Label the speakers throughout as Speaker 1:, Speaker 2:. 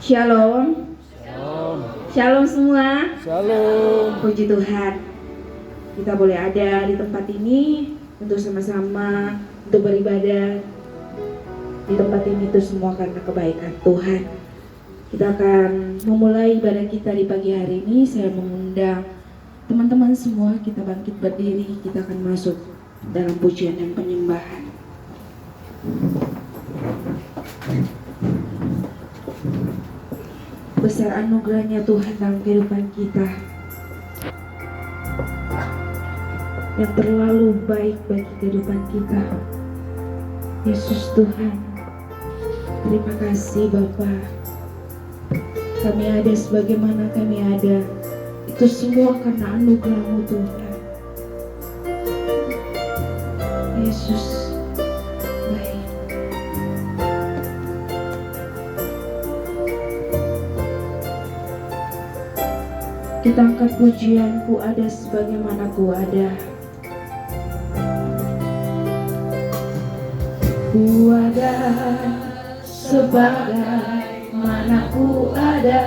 Speaker 1: Shalom.
Speaker 2: Shalom.
Speaker 1: Shalom semua.
Speaker 2: Shalom.
Speaker 1: Puji Tuhan, kita boleh ada di tempat ini untuk sama-sama untuk beribadah di tempat ini itu semua karena kebaikan Tuhan. Kita akan memulai ibadah kita di pagi hari ini. Saya mengundang teman-teman semua, kita bangkit berdiri, kita akan masuk dalam pujian dan penyembahan. Besar anugerahnya Tuhan dalam kehidupan kita, yang terlalu baik bagi kehidupan kita. Yesus Tuhan, terima kasih Bapa. Kami ada sebagaimana kami ada, itu semua karena anugerah-Mu Tuhan. Yesus baik. Kita angkat pujian, ku ada sebagaimana ku ada. Ku ada sebagaimana ku ada,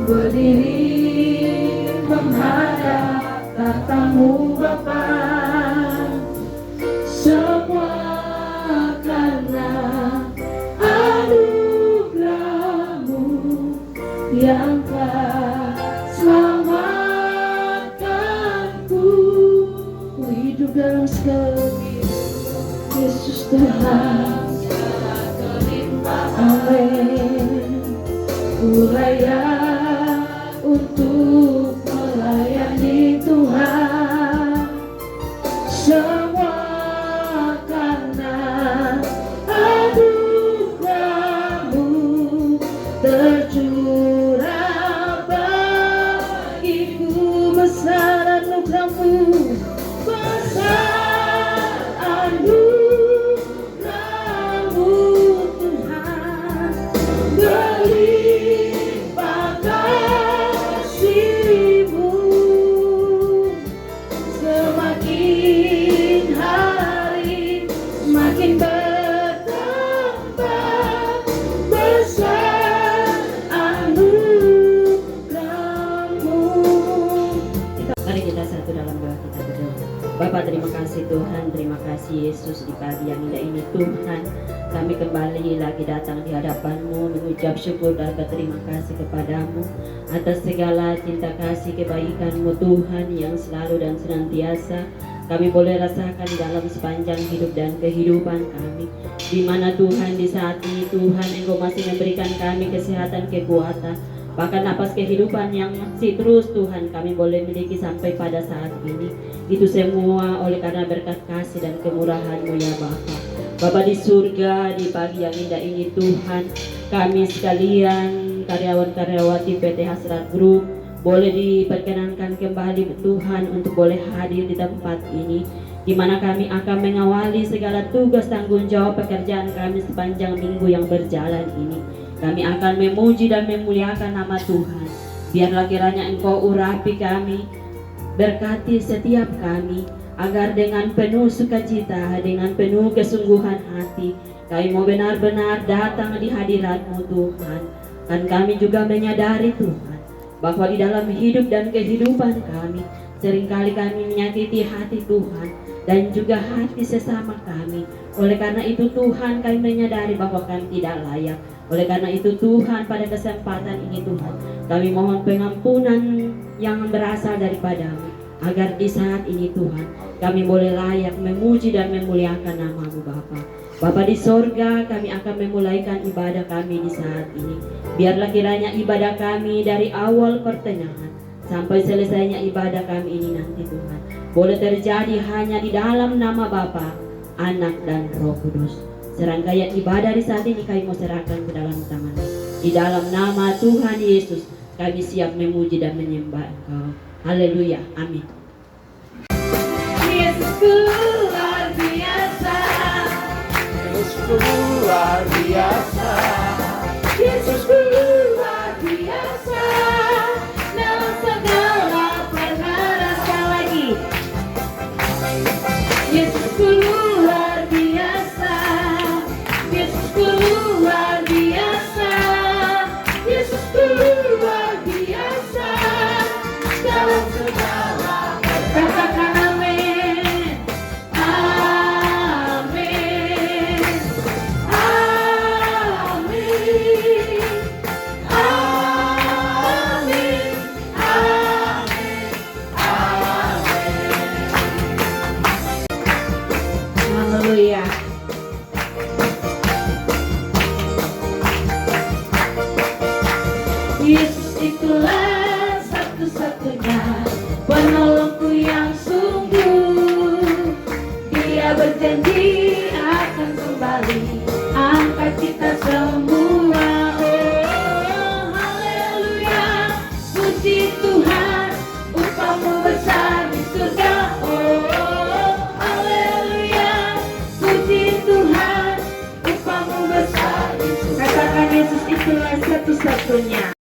Speaker 1: berdiri menghadap tatamu Bapa. Semua karena anugerah-Mu yang telah selamatkanku. Ku hidup dalam segala Yesus Tuhan, amin. Ku layak untuk melayani Tuhan, semua karena anugerah-Mu tercurah bagiku. Besar anugerah-Mu, besar anugerah-Mu Tuhan, berlimpah kasih-Mu. Semakin hari semakin bertambah, besar anugerah-Mu.
Speaker 3: Mari kita satu dalam doa kita berdoa. Bapa, terima kasih Tuhan, terima kasih Yesus, di pagi yang indah ini Tuhan, kami kembali lagi datang di hadapan-Mu mengucap syukur dan berterima kasih kepadamu atas segala cinta kasih kebaikan-Mu Tuhan yang selalu dan senantiasa kami boleh rasakan di dalam sepanjang hidup dan kehidupan kami, di mana Tuhan di saat ini Tuhan Engkau masih memberikan kami kesehatan, kekuatan, bahkan napas kehidupan yang masih terus Tuhan kami boleh miliki sampai pada saat ini. Itu semua oleh karena berkat kasih dan kemurahan-Mu ya Bapa. Bapa di surga, di pagi yang indah ini Tuhan, kami sekalian karyawan-karyawati PT Hasrat Group boleh diperkenankan kembali Tuhan untuk boleh hadir di tempat ini, di mana kami akan mengawali segala tugas tanggung jawab pekerjaan kami sepanjang minggu yang berjalan ini. Kami akan memuji dan memuliakan nama Tuhan. Biarlah kiranya Engkau urapi kami, berkati setiap kami, agar dengan penuh sukacita, dengan penuh kesungguhan hati, kami mau benar-benar datang di hadirat-Mu Tuhan. Dan kami juga menyadari Tuhan, bahwa di dalam hidup dan kehidupan kami, seringkali kami menyakiti hati Tuhan dan juga hati sesama kami. Oleh karena itu Tuhan, kami menyadari bahwa kami tidak layak. Oleh karena itu Tuhan, pada kesempatan ini Tuhan, kami mohon pengampunan yang berasal daripada-Mu, agar di saat ini Tuhan, kami boleh layak memuji dan memuliakan nama-Mu Bapa. Bapa di sorga, kami akan memulaikan ibadah kami di saat ini. Biarlah kiranya ibadah kami dari awal pertengahan sampai selesainya ibadah kami ini nanti Tuhan, boleh terjadi hanya di dalam nama Bapa, Anak dan Roh Kudus. Serangkaian ibadah di saat ini kami mau serahkan ke dalam tangan-Mu. Di dalam nama Tuhan Yesus, kami siap memuji dan menyembah Engkau. Haleluya, amin.
Speaker 1: Yesusku luar biasa,
Speaker 2: Yesusku luar biasa.
Speaker 1: Yesusku luar biasa, dalam segala perkara. Sekali lagi, Yesusku luar biasa, Yesusku luar biasa, Yesus itulah satu-satunya penolongku yang sungguh. Dia berjanji akan kembali angkat kita semua. Oh, haleluya, puji Tuhan, upahmu besar di surga. Oh, haleluya, puji Tuhan, upahmu besar di surga. Katakan Yesus itulah satu-satunya.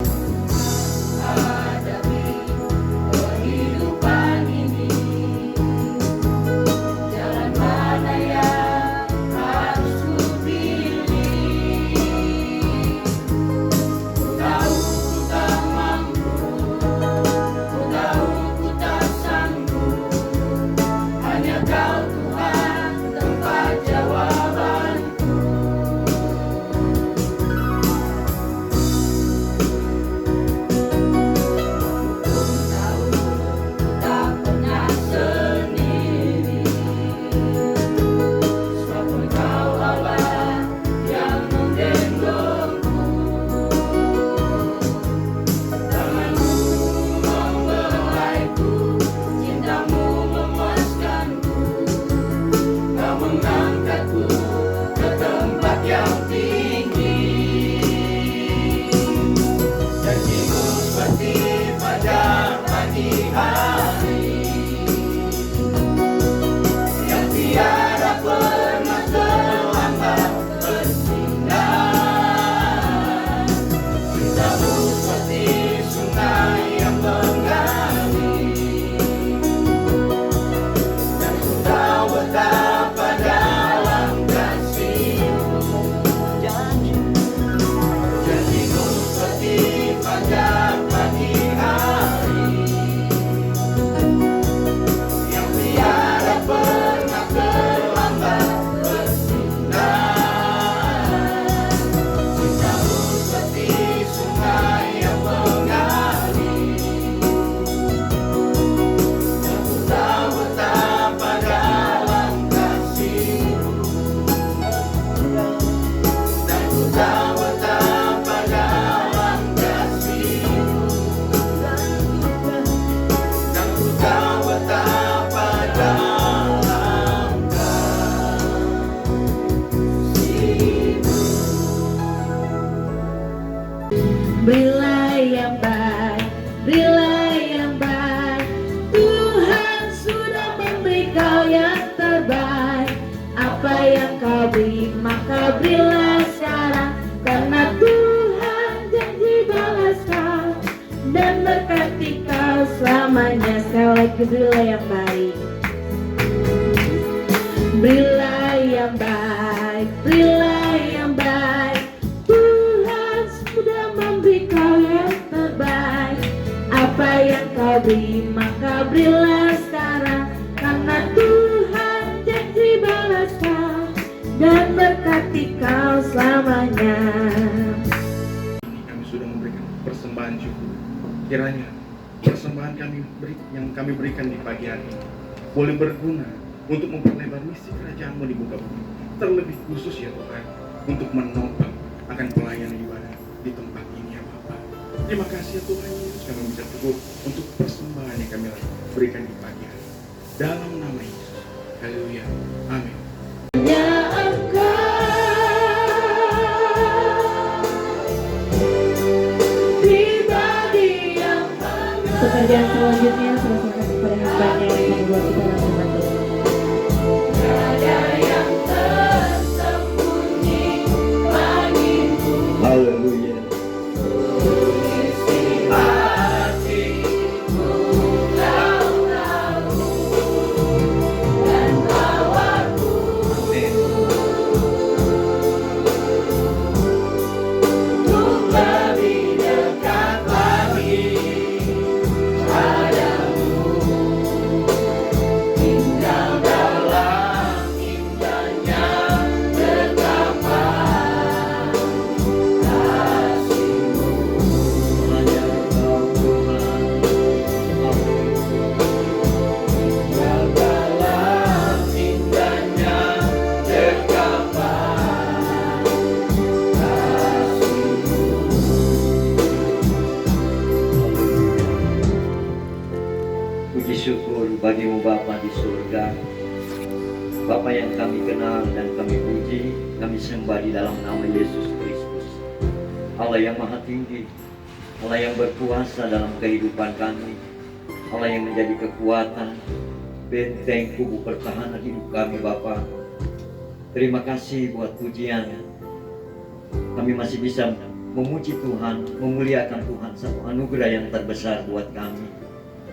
Speaker 1: Berilah yang baik, berilah yang baik. Tuhan sudah memberi kau yang terbaik. Apa yang kau beri maka berilah sekarang, karena Tuhan janji balas kau dan berkati kau selamanya. Sekali lagi berilah yang baik, berilah yang baik, berilah yang baik. Tuhan sudah memberi kau yang terbaik. Apa yang kau beri maka berilah sekarang, karena Tuhan janji balas kau dan berkati kau selamanya.
Speaker 4: Kami sudah memberikan persembahan syukur. Kiranya persembahan yang kami berikan di pagi hari ini boleh berguna untuk memperlebar misi kerajaan-Mu di muka bumi. Terlebih khusus ya Tuhan, untuk menopang akan pelayanan ibadah di tempat ini ya Bapak. Terima kasih ya Tuhan Yesus, kami bisa teguh untuk persembahan yang kami berikan di pagi hari. Dalam nama Yesus, haleluya, amin.
Speaker 1: Hanya Engkau, pribadi yang mengenal. Pekerjaan selanjutnya serahkan kepada hamba-Nya yang membuat kita dalam membantu. Ada yang tersembunyi bagiku.
Speaker 2: Haleluya.
Speaker 1: Isi hatiku kau tahu, dan bawaku untuk lebih dekat lagi padamu.
Speaker 5: bagimu Bapa di surga, Bapa yang kami kenal dan kami puji, kami sembah di dalam nama Yesus Kristus, Allah yang maha tinggi, Allah yang berkuasa dalam kehidupan kami, Allah yang menjadi kekuatan, benteng kubu pertahanan hidup kami Bapa. Terima kasih buat pujian. Kami masih bisa memuji Tuhan, memuliakan Tuhan, satu anugerah yang terbesar buat kami.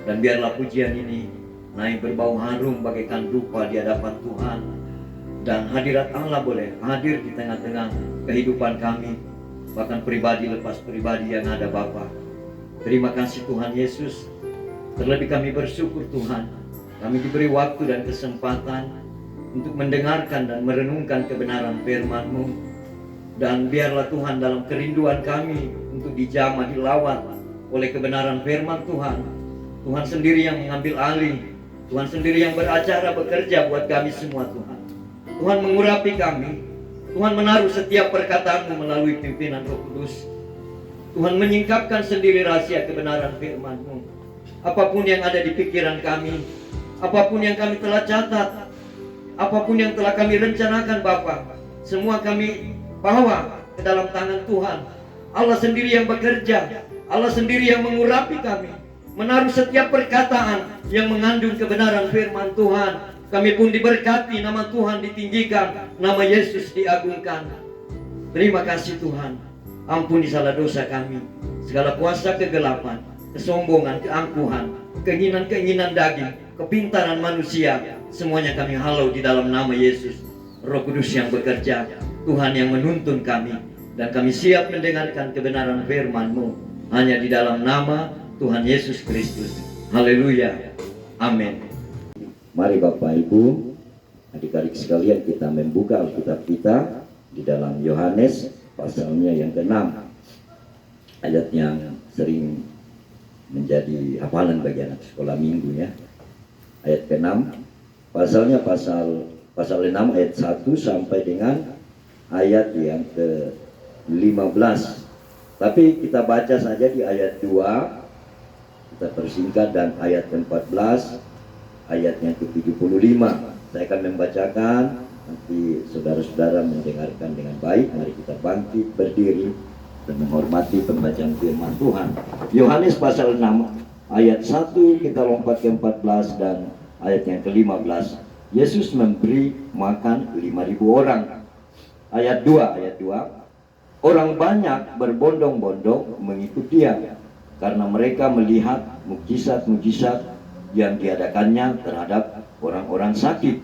Speaker 5: Dan biarlah pujian ini naik berbau harum bagaikan dupa di hadapan Tuhan. Dan hadirat Allah boleh hadir di tengah-tengah kehidupan kami, bahkan pribadi lepas pribadi yang ada Bapa. Terima kasih Tuhan Yesus. Terlebih kami bersyukur Tuhan, kami diberi waktu dan kesempatan untuk mendengarkan dan merenungkan kebenaran firman-Mu. Dan biarlah Tuhan dalam kerinduan kami untuk dijamah, dilawat oleh kebenaran firman Tuhan, Tuhan sendiri yang mengambil alih, Tuhan sendiri yang beracara bekerja buat kami semua Tuhan. Tuhan mengurapi kami, Tuhan menaruh setiap perkataan-Mu melalui pimpinan Roh Kudus. Tuhan menyingkapkan sendiri rahasia kebenaran firman-Mu. Apapun yang ada di pikiran kami, apapun yang kami telah catat, apapun yang telah kami rencanakan Bapa, semua kami bawa ke dalam tangan Tuhan. Allah sendiri yang bekerja, Allah sendiri yang mengurapi kami, menaruh setiap perkataan yang mengandung kebenaran firman Tuhan. Kami pun diberkati, nama Tuhan ditinggikan, nama Yesus diagungkan. Terima kasih Tuhan. Ampuni salah dosa kami, segala kuasa kegelapan, kesombongan, keangkuhan, keinginan-keinginan daging, kepintaran manusia, semuanya kami halau di dalam nama Yesus. Roh Kudus yang bekerja, Tuhan yang menuntun kami, dan kami siap mendengarkan kebenaran firman-Mu hanya di dalam nama Tuhan Yesus Kristus. Haleluya. Amin. Mari Bapak Ibu, adik-adik sekalian, kita membuka Alkitab kita di dalam Yohanes pasalnya yang ke-6, ayat yang sering menjadi hafalan bagi anak sekolah minggu ya. Ayat ke-6, pasalnya pasal 6 ayat 1 sampai dengan ayat yang ke-15. Tapi kita baca saja di ayat 2, kita persingkat, dan ayat ke-14, ayat yang ke-75. Saya akan membacakan, nanti saudara-saudara mendengarkan dengan baik. Mari kita bangkit berdiri dan menghormati pembacaan firman Tuhan. Yohanes pasal 6 ayat 1 kita lompat ke 14 dan ayat yang ke-15. Yesus memberi makan 5.000 orang. Ayat 2, orang banyak berbondong-bondong mengikut Dia karena mereka melihat mukjizat-mukjizat yang diadakannya terhadap orang-orang sakit.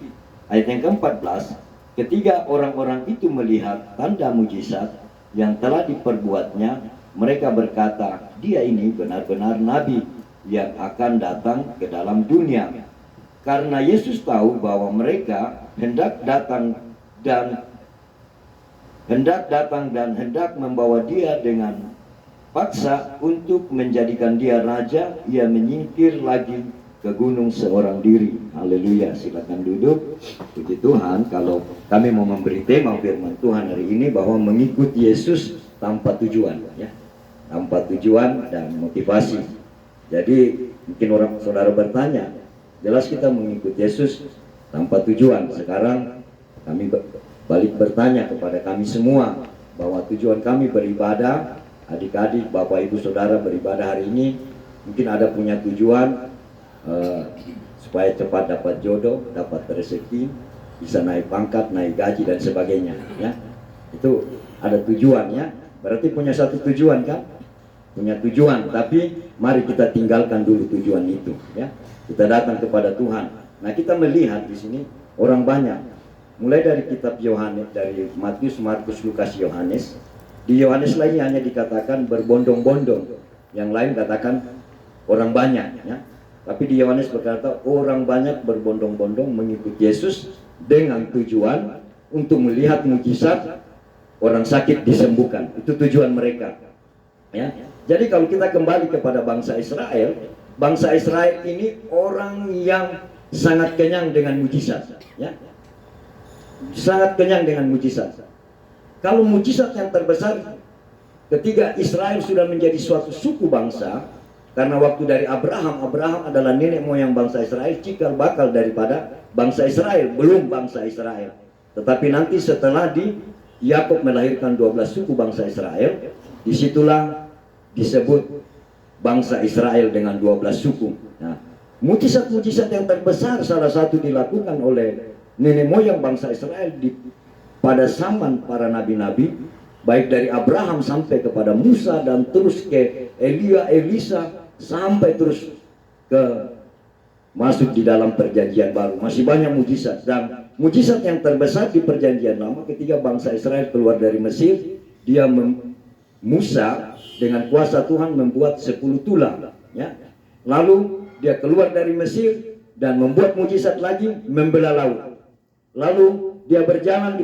Speaker 5: Ayat yang ke-14, ketika orang-orang itu melihat tanda mukjizat yang telah diperbuatnya, mereka berkata, dia ini benar-benar nabi yang akan datang ke dalam dunia. Karena Yesus tahu bahwa mereka hendak datang dan hendak membawa dia dengan paksa untuk menjadikan dia raja, ia menyingkir lagi ke gunung seorang diri. Haleluya, silakan duduk. Puji Tuhan, kalau kami mau memberi tema firman Tuhan hari ini bahwa mengikuti Yesus tanpa tujuan ya. Tanpa tujuan dan motivasi. Jadi mungkin orang saudara bertanya, jelas kita mengikuti Yesus tanpa tujuan. Sekarang kami balik bertanya kepada kami semua bahwa tujuan kami beribadah, adik-adik, bapak ibu saudara beribadah hari ini, mungkin ada punya tujuan supaya cepat dapat jodoh, dapat rezeki, bisa naik pangkat, naik gaji dan sebagainya ya. Itu ada tujuannya, berarti punya satu tujuan kan? Punya tujuan, tapi mari kita tinggalkan dulu tujuan itu ya. Kita datang kepada Tuhan. Nah, kita melihat di sini orang banyak. Mulai dari kitab Yohanes, dari Matius, Markus, Lukas, Yohanes. Di Yohanes lagi hanya dikatakan berbondong-bondong. Yang lain katakan orang banyak ya. Tapi di Yohanes berkata orang banyak berbondong-bondong mengikuti Yesus dengan tujuan untuk melihat mukjizat, orang sakit disembuhkan. Itu tujuan mereka. Ya. Jadi kalau kita kembali kepada bangsa Israel ini orang yang sangat kenyang dengan mukjizat, ya. Sangat kenyang dengan mukjizat. Kalau mukjizat yang terbesar ketika Israel sudah menjadi suatu suku bangsa, Karena waktu dari Abraham adalah nenek moyang bangsa Israel, cikal bakal daripada bangsa Israel, belum bangsa Israel. Tetapi nanti setelah Yakub melahirkan 12 suku bangsa Israel, disitulah disebut bangsa Israel dengan 12 suku. Nah, mujizat-mujizat yang terbesar salah satu dilakukan oleh nenek moyang bangsa Israel pada zaman para nabi-nabi, baik dari Abraham sampai kepada Musa dan terus ke Elia, Elisa, sampai terus ke masuk di dalam perjanjian baru. Masih banyak mujizat, dan mujizat yang terbesar di perjanjian lama ketika bangsa Israel keluar dari Mesir, Musa dengan kuasa Tuhan membuat 10 tulang, ya. Lalu dia keluar dari Mesir dan membuat mujizat lagi, membelah laut. Lalu dia berjalan di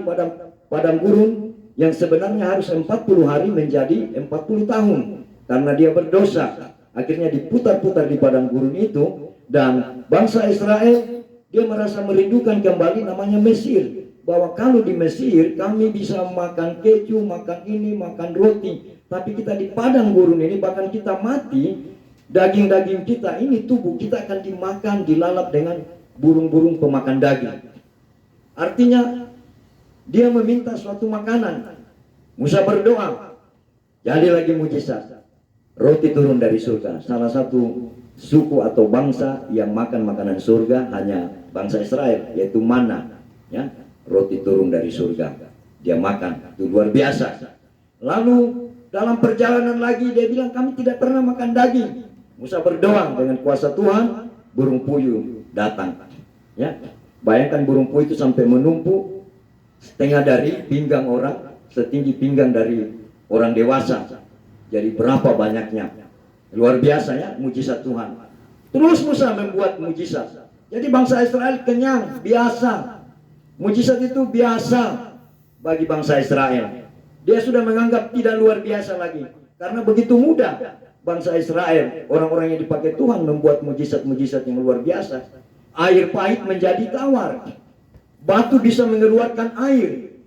Speaker 5: padang gurun yang sebenarnya harus 40 hari menjadi 40 tahun karena dia berdosa. Akhirnya diputar-putar di padang gurun itu, dan bangsa Israel dia merasa merindukan kembali namanya Mesir. Bahwa kalau di Mesir kami bisa makan keju, makan ini, makan roti, tapi kita di padang gurun ini bahkan kita mati, daging-daging kita ini, tubuh kita akan dimakan, dilalap dengan burung-burung pemakan daging. Artinya dia meminta suatu makanan. Musa berdoa, jadi lagi mujizat. Roti turun dari surga. Salah satu suku atau bangsa yang makan makanan surga hanya bangsa Israel, yaitu mana, ya, roti turun dari surga. Dia makan, itu luar biasa. Lalu dalam perjalanan lagi dia bilang, kami tidak pernah makan daging. Musa berdoa, dengan kuasa Tuhan burung puyuh datang, ya. Bayangkan burung puyuh itu sampai menumpuk setengah dari pinggang orang, setinggi pinggang dari orang dewasa. Jadi berapa banyaknya, luar biasa, ya, mujizat Tuhan. Terus Musa membuat mujizat. Jadi bangsa Israel kenyang, biasa. Mujizat itu biasa bagi bangsa Israel. Dia sudah menganggap tidak luar biasa lagi, karena begitu mudah bangsa Israel, orang-orang yang dipakai Tuhan, membuat mujizat-mujizat yang luar biasa. Air pahit menjadi tawar, batu bisa mengeluarkan air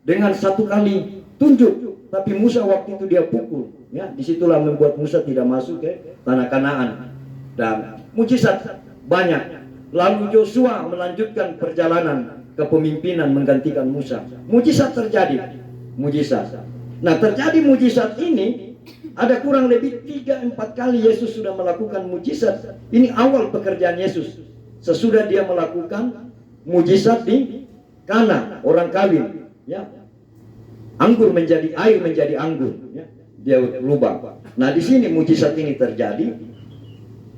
Speaker 5: dengan satu kali tunjuk. Tapi Musa waktu itu dia pukul, ya, disitulah membuat Musa tidak masuk ke tanah Kanaan. Dan mujizat banyak. Lalu Yosua melanjutkan perjalanan kepemimpinan menggantikan Musa. Mujizat terjadi, mujizat. Nah, terjadi mujizat ini ada kurang lebih 3-4 kali Yesus sudah melakukan mujizat. Ini awal pekerjaan Yesus. Sesudah dia melakukan mujizat di Kana, orang kawin, ya. Anggur menjadi air menjadi anggur, ya. Dia rubah. Nah, di sini mujizat ini terjadi.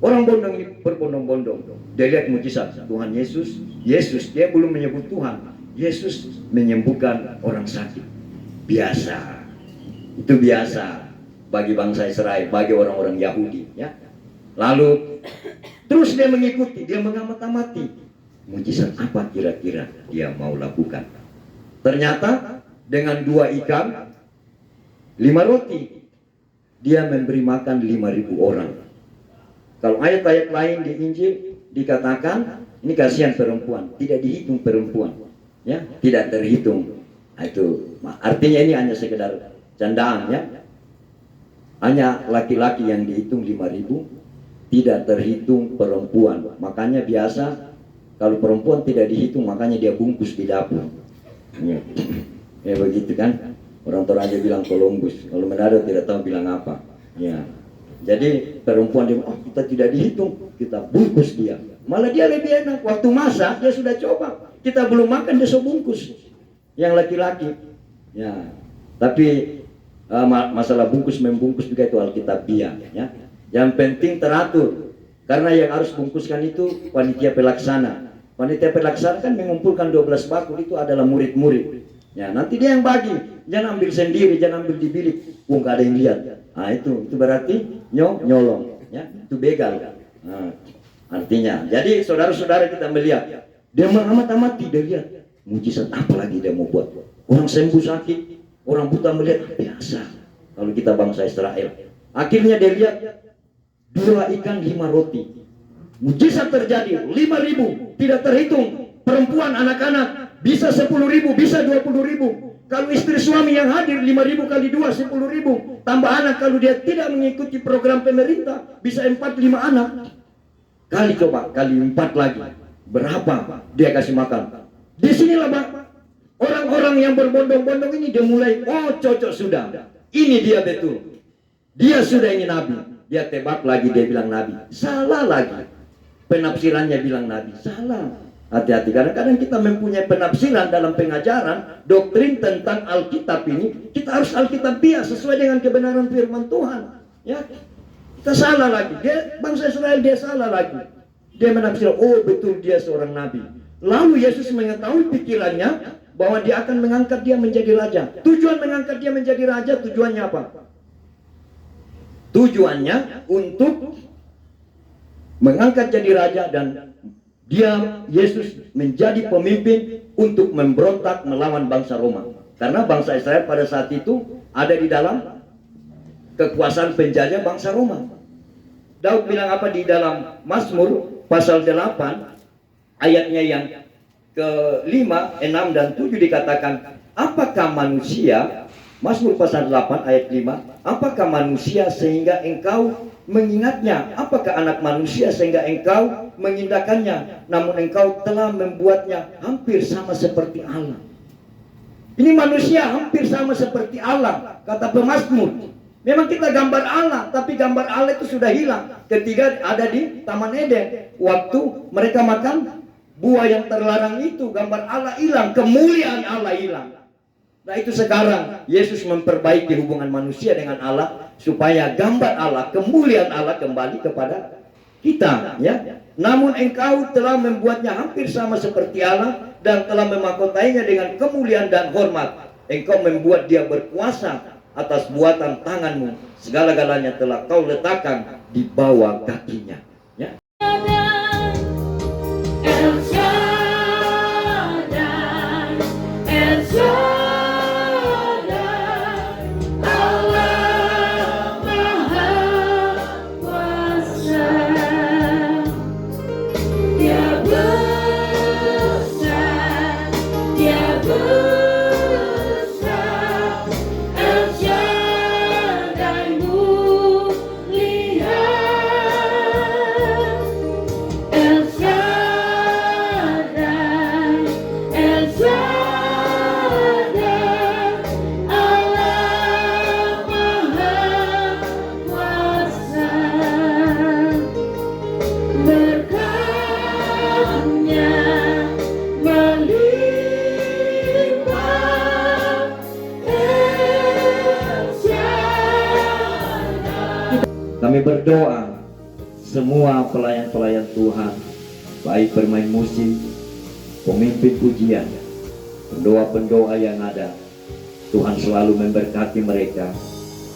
Speaker 5: Orang bondong ini berbondong-bondong. Dia lihat mujizat Tuhan Yesus. Yesus, dia belum menyebut Tuhan. Yesus menyembuhkan orang sakit. Biasa. Itu biasa bagi bangsa Israel, bagi orang-orang Yahudi, ya. Lalu terus dia mengikuti, dia mengamati mujizat apa kira-kira dia mau lakukan. Ternyata dengan 2 ikan, 5 roti, dia memberi makan 5.000 orang. Kalau ayat-ayat lain di Injil dikatakan, ini kasihan perempuan, tidak dihitung perempuan, ya, tidak terhitung. Nah, itu artinya ini hanya sekedar candaan, ya. Hanya laki-laki yang dihitung 5.000, tidak terhitung perempuan. Makanya biasa kalau perempuan tidak dihitung, makanya dia bungkus di dapur, ya. Ya begitu kan, orang Toraja bilang Columbus, kalau Manado tidak tahu bilang apa, ya. Jadi perempuan dia, oh, kita tidak dihitung, kita bungkus dia. Malah dia lebih enak, waktu masak dia sudah coba, kita belum makan dia sudah bungkus. Yang laki-laki, ya. Tapi masalah bungkus membungkus juga itu alkitabiah, ya. Yang penting teratur, karena yang harus bungkuskan itu panitia pelaksana. Panitia pelaksana kan mengumpulkan 12 bakul, itu adalah murid-murid. Ya, nanti dia yang bagi, jangan ambil sendiri, jangan ambil di bilik, nggak ada yang lihat. Nah, itu berarti nyolong, ya, itu begal. Nah, artinya, jadi saudara-saudara kita melihat, dia mengamati, dia lihat mujizat apa lagi dia mau buat. Orang sembuh sakit, orang buta melihat, biasa. Kalau kita bangsa Israel, akhirnya dia lihat 2 ikan 5 roti. Mujizat terjadi, 5.000, tidak terhitung. Perempuan, anak-anak, bisa 10.000, bisa 20.000.
Speaker 6: Kalau istri suami yang hadir 5.000 kali 2 10.000, tambah anak kalau dia tidak mengikuti program pemerintah bisa 4-5 anak. Kali coba, kali 4 lagi. Berapa dia kasih makan? Disinilah Pak, orang-orang yang berbondong-bondong ini dia mulai, oh cocok sudah. Ini dia betul. Dia sudah ini nabi. Dia tebak lagi, dia bilang nabi. Salah lagi. Penafsirannya bilang nabi. Salah. Hati-hati, kadang-kadang kita mempunyai penafsiran dalam pengajaran doktrin tentang Alkitab ini, kita harus Alkitabiah sesuai dengan kebenaran firman Tuhan. Ya, kita salah lagi. Bangsa Israel dia salah lagi. Dia menafsir, oh betul dia seorang nabi. Lalu Yesus mengetahui pikirannya bahwa dia akan mengangkat dia menjadi raja. Tujuan mengangkat dia menjadi raja, tujuannya apa? Tujuannya untuk mengangkat jadi raja dan dia, Yesus, menjadi pemimpin untuk memberontak melawan bangsa Roma. Karena bangsa Israel pada saat itu ada di dalam kekuasaan penjajah bangsa Roma. Daud bilang apa di dalam Mazmur pasal 8 ayatnya yang ke-5, 6 dan 7 dikatakan, apakah manusia, Mazmur pasal 8 ayat 5, apakah manusia sehingga engkau mengingatnya, apakah anak manusia sehingga engkau mengindahkannya, namun engkau telah membuatnya hampir sama seperti Allah. Ini manusia hampir sama seperti Allah, kata pemazmur. Memang kita gambar Allah, tapi gambar Allah itu sudah hilang ketika ada di Taman Eden. Waktu mereka makan buah yang terlarang itu, gambar Allah hilang, kemuliaan Allah hilang. Nah itu sekarang Yesus memperbaiki hubungan manusia dengan Allah supaya gambar Allah, kemuliaan Allah kembali kepada kita, ya. Namun engkau telah membuatnya hampir sama seperti Allah dan telah memahkotainya dengan kemuliaan dan hormat. Engkau membuat dia berkuasa atas buatan tanganmu. Segala-galanya telah kau letakkan di bawah kakinya, ya. Kami berdoa semua pelayan-pelayan Tuhan, baik bermain musik, pemimpin pujian, pendoa-pendoa yang ada, Tuhan selalu memberkati mereka.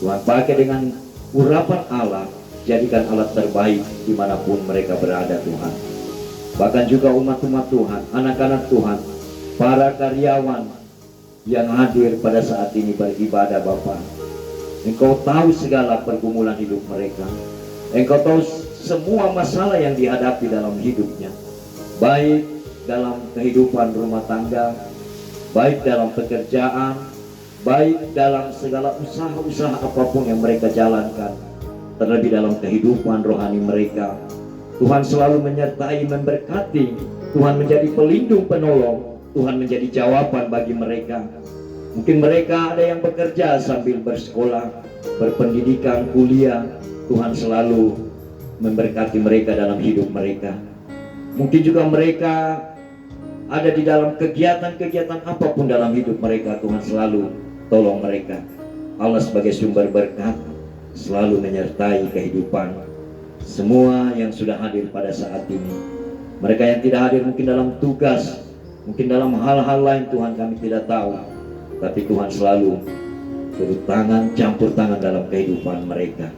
Speaker 6: Tuhan pakai dengan urapan Allah, jadikan alat terbaik dimanapun mereka berada Tuhan. Bahkan juga umat-umat Tuhan, anak-anak Tuhan, para karyawan yang hadir pada saat ini beribadah Bapa. Engkau tahu segala pergumulan hidup mereka. Engkau tahu semua masalah yang dihadapi dalam hidupnya, baik dalam kehidupan rumah tangga, baik dalam pekerjaan, baik dalam segala usaha-usaha apapun yang mereka jalankan, terlebih dalam kehidupan rohani mereka. Tuhan selalu menyertai, memberkati. Tuhan menjadi pelindung, penolong. Tuhan menjadi jawaban bagi mereka. Mungkin mereka ada yang bekerja sambil bersekolah, berpendidikan, kuliah. Tuhan selalu memberkati mereka dalam hidup mereka. Mungkin juga mereka ada di dalam kegiatan-kegiatan apapun dalam hidup mereka. Tuhan selalu tolong mereka. Allah sebagai sumber berkat selalu menyertai kehidupan semua yang sudah hadir pada saat ini. Mereka yang tidak hadir mungkin dalam tugas, mungkin dalam hal-hal lain Tuhan kami tidak tahu, tapi Tuhan selalu turut tangan, campur tangan dalam kehidupan mereka.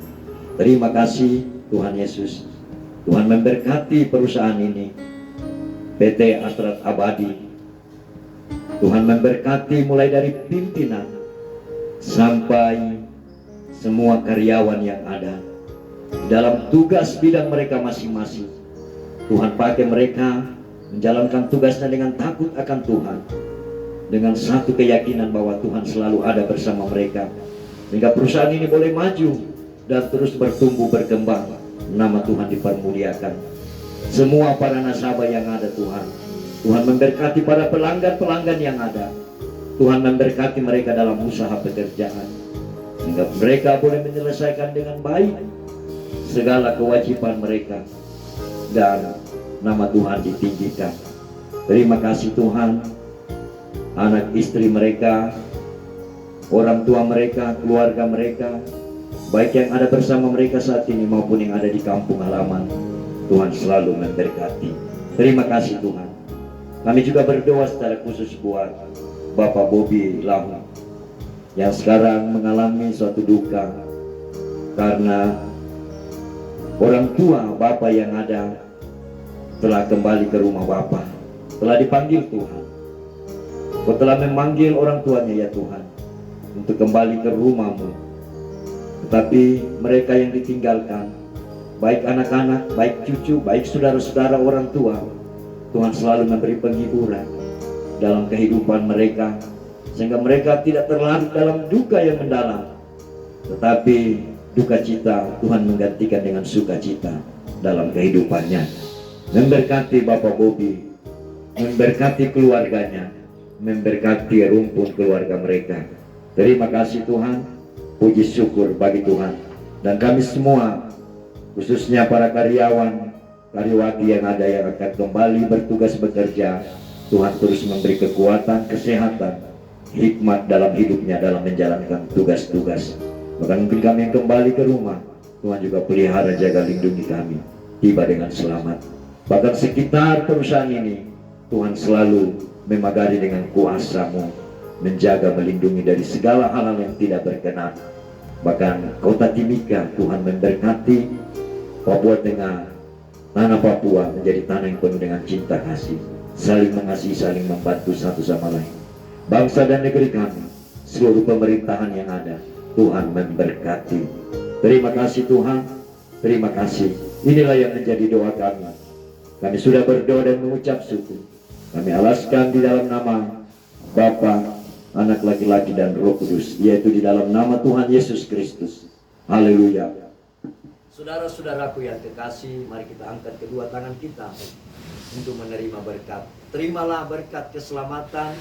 Speaker 6: Terima kasih Tuhan Yesus. Tuhan memberkati perusahaan ini, PT Astrat Abadi. Tuhan memberkati mulai dari pimpinan sampai semua karyawan yang ada dalam tugas bidang mereka masing-masing. Tuhan pakai mereka menjalankan tugasnya dengan takut akan Tuhan. dengan satu keyakinan bahwa Tuhan selalu ada bersama mereka, sehingga perusahaan ini boleh maju dan terus bertumbuh berkembang. Nama Tuhan dipermuliakan. Semua para nasabah yang ada Tuhan, Tuhan memberkati para pelanggan-pelanggan yang ada. Tuhan memberkati mereka dalam usaha pekerjaan, sehingga mereka boleh menyelesaikan dengan baik segala kewajiban mereka, dan nama Tuhan ditinggikan. Terima kasih Tuhan, anak istri mereka, orang tua mereka, keluarga mereka, baik yang ada bersama mereka saat ini maupun yang ada di kampung halaman, Tuhan selalu memberkati. Terima kasih Tuhan. Kami juga berdoa secara khusus buat Bapak Bobby Lahu yang sekarang mengalami suatu duka karena orang tua Bapak yang ada telah kembali ke rumah Bapak, telah dipanggil Tuhan. Kau telah memanggil orang tuanya ya Tuhan untuk kembali ke rumah-Mu. Tetapi mereka yang ditinggalkan, baik anak-anak, baik cucu, baik saudara-saudara orang tua, Tuhan selalu memberi penghiburan dalam kehidupan mereka, sehingga mereka tidak terlarut dalam duka yang mendalam, tetapi duka cita Tuhan menggantikan dengan sukacita dalam kehidupannya. Memberkati Bapak Bobby, memberkati keluarganya, memberkati rumpun keluarga mereka. Terima kasih Tuhan, puji syukur bagi Tuhan. Dan kami semua, khususnya para karyawan, karyawati yang ada yang akan kembali bertugas bekerja, Tuhan terus memberi kekuatan, kesehatan, hikmat dalam hidupnya dalam menjalankan tugas-tugas. Bahkan mungkin kami yang kembali ke rumah, Tuhan juga pelihara, jaga, lindungi kami tiba dengan selamat. Bahkan sekitar perusahaan ini, Tuhan selalu memagari dengan kuasa-Mu, menjaga, melindungi dari segala hal-hal yang tidak berkenan. Bahkan kota Timika, Tuhan memberkati Papua Tengah, tanah Papua menjadi tanah yang penuh dengan cinta kasih, saling mengasihi, saling membantu satu sama lain. Bangsa dan negeri kami, seluruh pemerintahan yang ada, Tuhan memberkati. Terima kasih Tuhan, terima kasih. Inilah yang menjadi doa kami. Kami sudah berdoa dan mengucap syukur. Kami alaskan di dalam nama Bapa, Anak laki-laki dan Roh Kudus, yaitu di dalam nama Tuhan Yesus Kristus. Haleluya. Saudara-saudaraku yang kekasih, mari kita angkat kedua tangan kita untuk menerima berkat. Terimalah berkat keselamatan,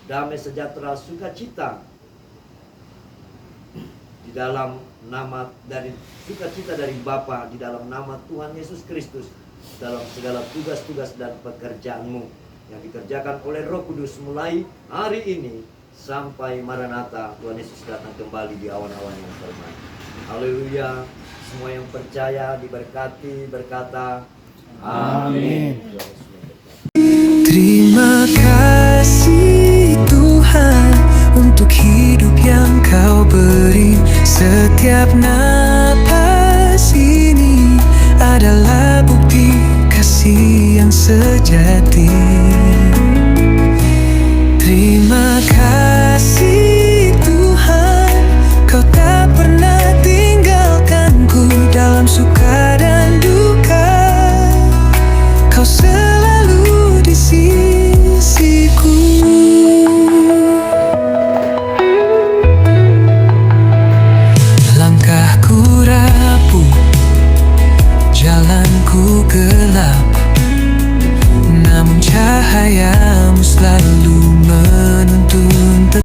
Speaker 6: damai sejahtera, sukacita di dalam nama dari sukacita dari Bapa, di dalam nama Tuhan Yesus Kristus, dalam segala tugas-tugas dan pekerjaanmu yang dikerjakan oleh Roh Kudus mulai hari ini sampai Maranatha Tuhan Yesus datang kembali di awan-awan yang hormat. Haleluya. Semua yang percaya diberkati berkata amin.
Speaker 7: Terima kasih Tuhan untuk hidup yang Kau beri. Setiap